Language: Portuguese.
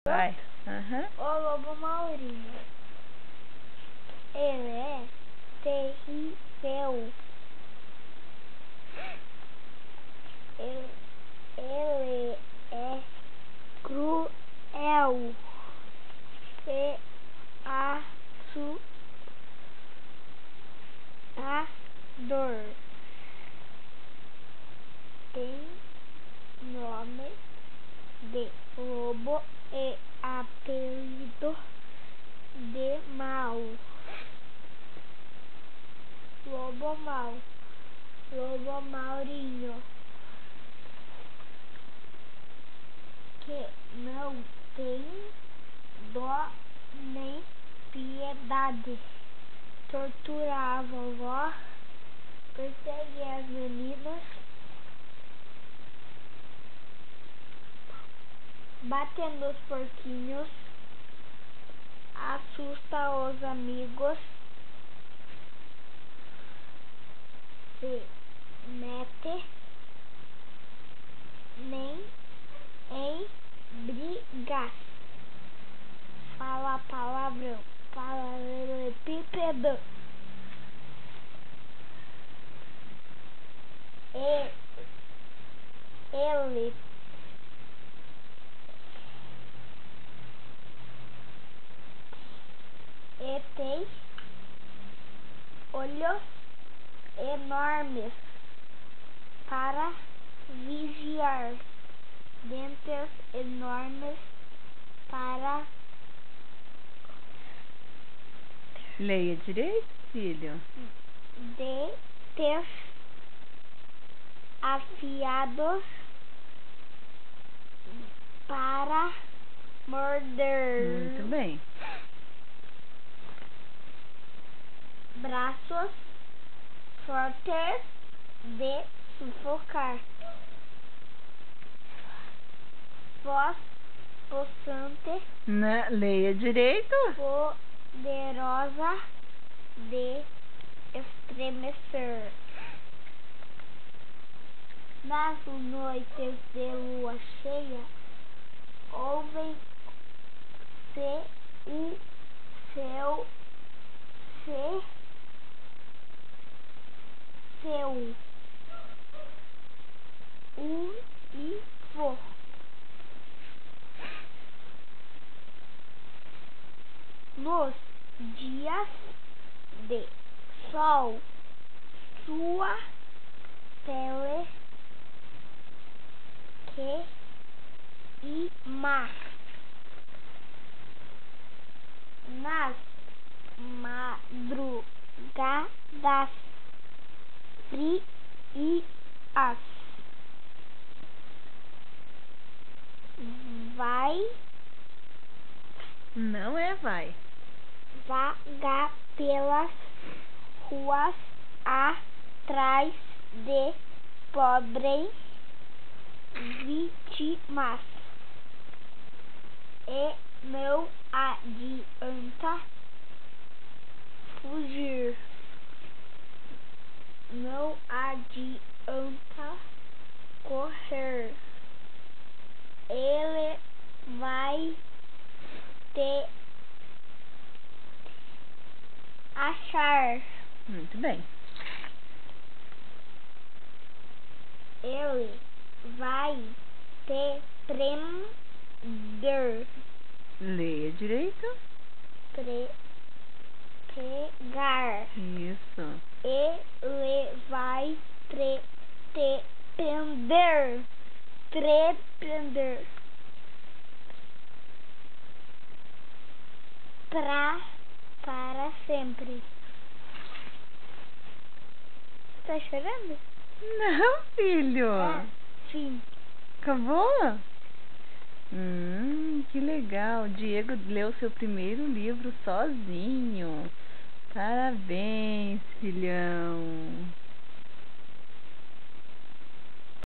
Vai. Uhum. O lobo maurinho. Ele é terrível. Ele é cruel e assustador. Tem nome de lobo e apelido de mau. Lobo mau. Lobo maurinho. Que não tem dó nem piedade. Tortura a vovó, persegue as meninas, batendo os porquinhos, assusta os amigos, se mete nem em brigas, fala palavrão, paralelepípedo. Ele tem olhos enormes para vigiar, dentes enormes para... Leia direito, filho. Dentes afiados para morder. Muito bem. Braços fortes de sufocar. Voz possante. Leia direito. Poderosa de estremecer. Nas noites de lua cheia, ouvem-se o seu uivo. Nos dias de sol, sua pele queima. Nas madrugadas frias, Não é vai. Vagar pelas ruas atrás de pobres vítimas. E não adianta fugir. Não adianta correr. Ele vai te achar. Muito bem. Ele vai te prender. Leia direito. Pegar. Isso. Ele vai te prender. Prender. Para sempre. Tá chorando? Não, filho. Fim. Acabou? Que legal. Diego leu seu primeiro livro sozinho. Parabéns, filhão.